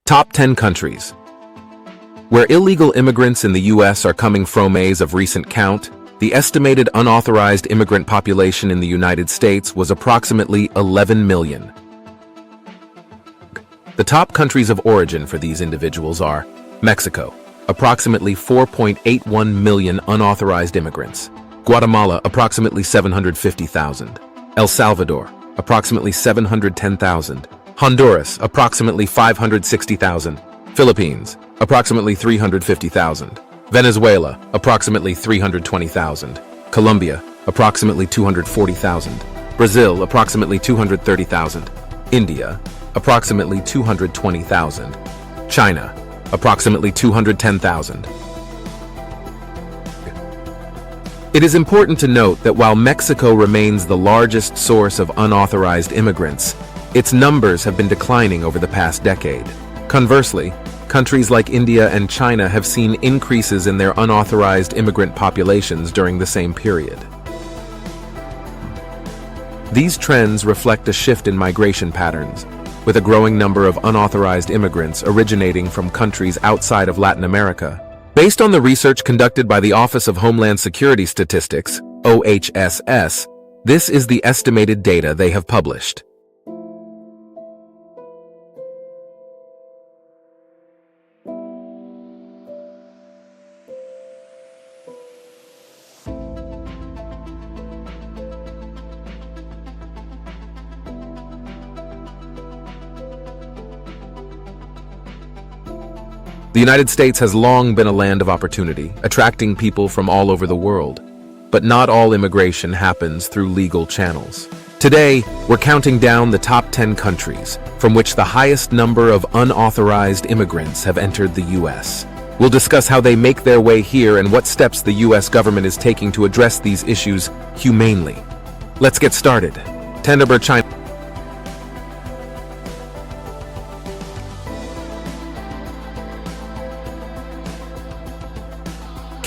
Top 10 countries. Where illegal immigrants in the U.S. are coming from as of recent count, the estimated unauthorized immigrant population in the United States was approximately 11 million. The top countries of origin for these individuals are Mexico, approximately 4.81 million unauthorized immigrants; Guatemala, approximately 750,000; El Salvador, approximately 710,000; Honduras, approximately 560,000; Philippines, approximately 350,000; Venezuela, approximately 320,000; Colombia, approximately 240,000; Brazil, approximately 230,000; India, approximately 220,000; China, approximately 210,000. It is important to note that while Mexico remains the largest source of unauthorized immigrants, its numbers have been declining over the past decade. Conversely, countries like India and China have seen increases in their unauthorized immigrant populations during the same period. These trends reflect a shift in migration patterns, with a growing number of unauthorized immigrants originating from countries outside of Latin America. Based on the research conducted by the Office of Homeland Security Statistics, OHSS, this is the estimated data they have published. The United States has long been a land of opportunity, attracting people from all over the world. But not all immigration happens through legal channels. Today, we're counting down the top 10 countries from which the highest number of unauthorized immigrants have entered the U.S. We'll discuss how they make their way here and what steps the U.S. government is taking to address these issues humanely. Let's get started. 10 number China.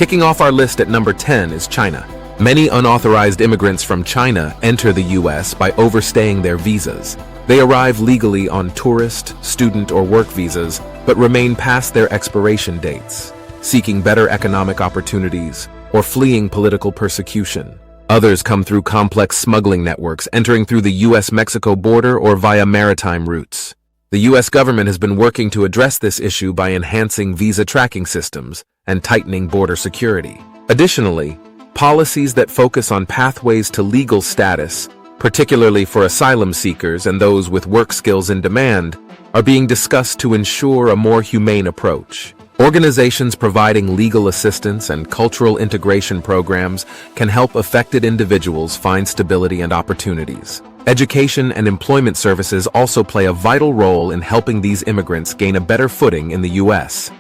Kicking off our list at number 10 is China. Many unauthorized immigrants from China enter the U.S. by overstaying their visas. They arrive legally on tourist, student, or work visas, but remain past their expiration dates, seeking better economic opportunities or fleeing political persecution. Others come through complex smuggling networks, entering through the U.S.-Mexico border or via maritime routes. The U.S. government has been working to address this issue by enhancing visa tracking systems and tightening border security. Additionally, policies that focus on pathways to legal status, particularly for asylum seekers and those with work skills in demand, are being discussed to ensure a more humane approach. Organizations providing legal assistance and cultural integration programs can help affected individuals find stability and opportunities. Education and employment services also play a vital role in helping these immigrants gain a better footing in the U.S.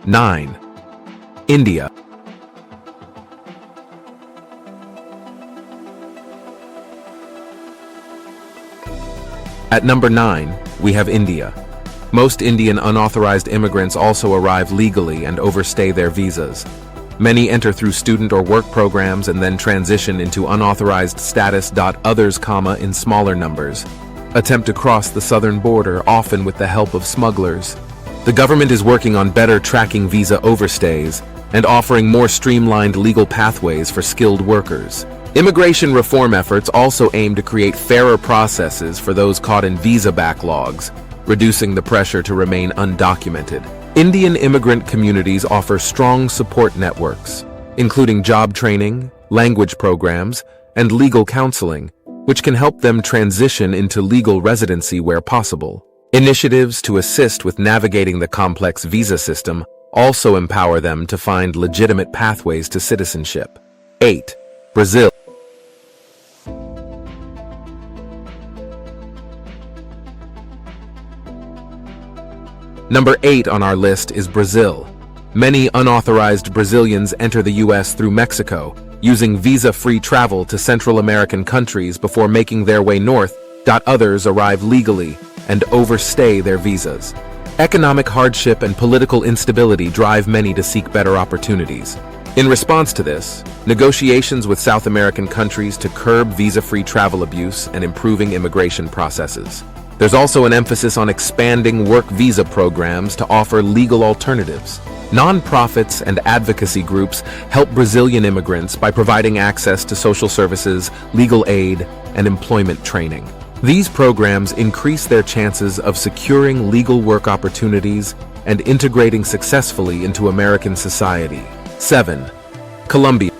9. India. At number 9, we have India. Most Indian unauthorized immigrants also arrive legally and overstay their visas. Many enter through student or work programs and then transition into unauthorized status. Others, in smaller numbers, attempt to cross the southern border, often with the help of smugglers. The government is working on better tracking visa overstays and offering more streamlined legal pathways for skilled workers. Immigration reform efforts also aim to create fairer processes for those caught in visa backlogs, reducing the pressure to remain undocumented. Indian immigrant communities offer strong support networks, including job training, language programs, and legal counseling, which can help them transition into legal residency where possible. Initiatives to assist with navigating the complex visa system also empower them to find legitimate pathways to citizenship. 8. Brazil. Number 8 on our list is Brazil. Many unauthorized Brazilians enter the U.S. through Mexico, using visa-free travel to Central American countries before making their way north. Others arrive legally and overstay their visas. Economic hardship and political instability drive many to seek better opportunities. In response to this, negotiations with South American countries to curb visa-free travel abuse and improving immigration processes. There's also an emphasis on expanding work visa programs to offer legal alternatives. Nonprofits and advocacy groups help Brazilian immigrants by providing access to social services, legal aid, and employment training. These programs increase their chances of securing legal work opportunities and integrating successfully into American society. 7. Colombia.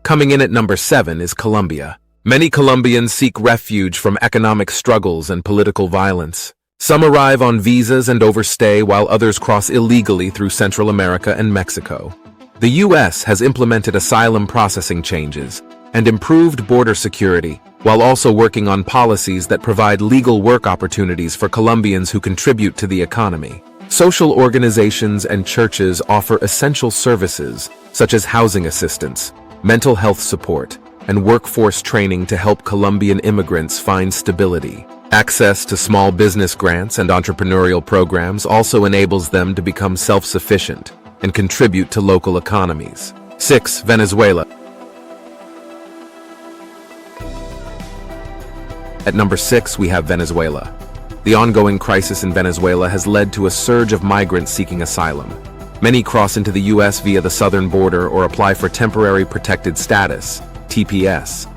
Coming in at number 7 is Colombia. Many Colombians seek refuge from economic struggles and political violence. Some arrive on visas and overstay while others cross illegally through Central America and Mexico. The U.S. has implemented asylum processing changes and improved border security, while also working on policies that provide legal work opportunities for Colombians who contribute to the economy. Social organizations and churches offer essential services such as housing assistance, mental health support, and workforce training to help Colombian immigrants find stability. Access to small business grants and entrepreneurial programs also enables them to become self-sufficient and contribute to local economies. 6. Venezuela. At number 6, we have Venezuela. The ongoing crisis in Venezuela has led to a surge of migrants seeking asylum. Many cross into the U.S. via the southern border or apply for temporary protected status, TPS.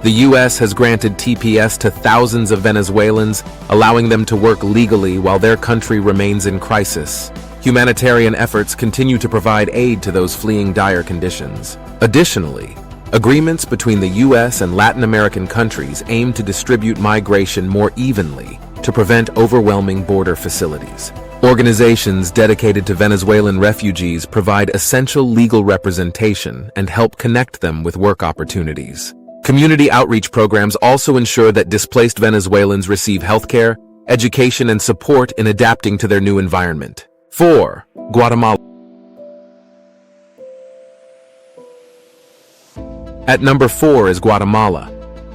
The U.S. has granted TPS to thousands of Venezuelans, allowing them to work legally while their country remains in crisis. Humanitarian efforts continue to provide aid to those fleeing dire conditions. Additionally, agreements between the U.S. and Latin American countries aim to distribute migration more evenly to prevent overwhelming border facilities. Organizations dedicated to Venezuelan refugees provide essential legal representation and help connect them with work opportunities. Community outreach programs also ensure that displaced Venezuelans receive healthcare, education, and support in adapting to their new environment. 4. Guatemala. At number 4 is Guatemala.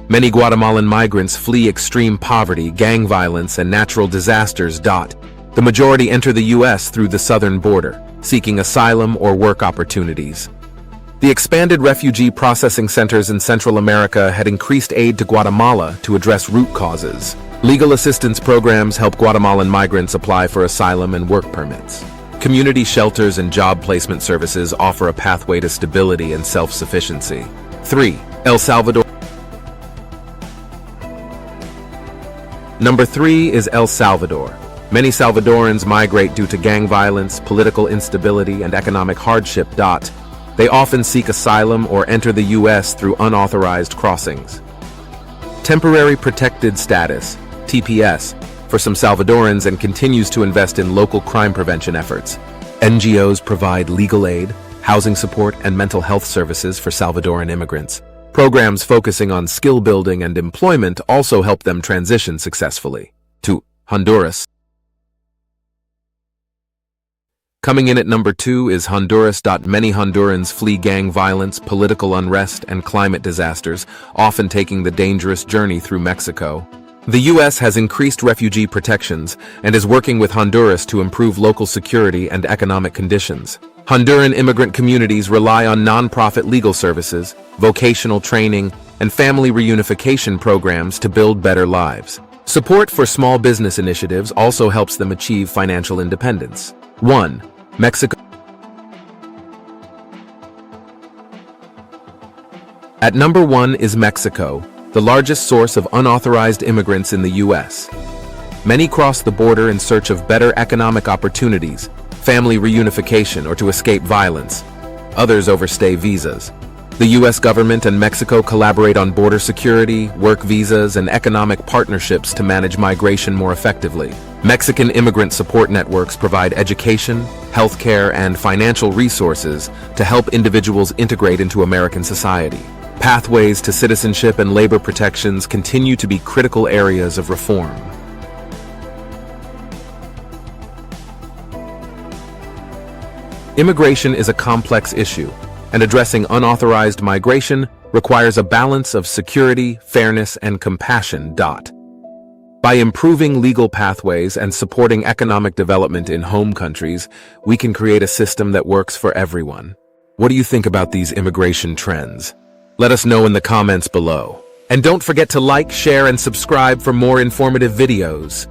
Many Guatemalan migrants flee extreme poverty, gang violence, and natural disasters. The majority enter the U.S. through the southern border, seeking asylum or work opportunities. The expanded refugee processing centers in Central America had increased aid to Guatemala to address root causes. Legal assistance programs help Guatemalan migrants apply for asylum and work permits. Community shelters and job placement services offer a pathway to stability and self-sufficiency. 3. El Salvador. Number 3 is El Salvador. Many Salvadorans migrate due to gang violence, political instability, and economic hardship. They often seek asylum or enter the U.S. through unauthorized crossings. Temporary protected status, TPS, for some Salvadorans and continues to invest in local crime prevention efforts. NGOs provide legal aid, housing support, and mental health services for Salvadoran immigrants. Programs focusing on skill building and employment also help them transition successfully. 2. Honduras. Coming in at number 2 is Honduras. Many Hondurans flee gang violence, political unrest, and climate disasters, often taking the dangerous journey through Mexico. The U.S. has increased refugee protections and is working with Honduras to improve local security and economic conditions. Honduran immigrant communities rely on nonprofit legal services, vocational training, and family reunification programs to build better lives. Support for small business initiatives also helps them achieve financial independence. 1. Mexico. At number 1 is Mexico, the largest source of unauthorized immigrants in the U.S. Many cross the border in search of better economic opportunities, family reunification, or to escape violence. Others overstay visas. The U.S. government and Mexico collaborate on border security, work visas, and economic partnerships to manage migration more effectively. Mexican immigrant support networks provide education, healthcare, and financial resources to help individuals integrate into American society. Pathways to citizenship and labor protections continue to be critical areas of reform. Immigration is a complex issue, and addressing unauthorized migration requires a balance of security, fairness, and compassion. By improving legal pathways and supporting economic development in home countries, we can create a system that works for everyone. What do you think about these immigration trends? Let us know in the comments below. And don't forget to like, share, and subscribe for more informative videos.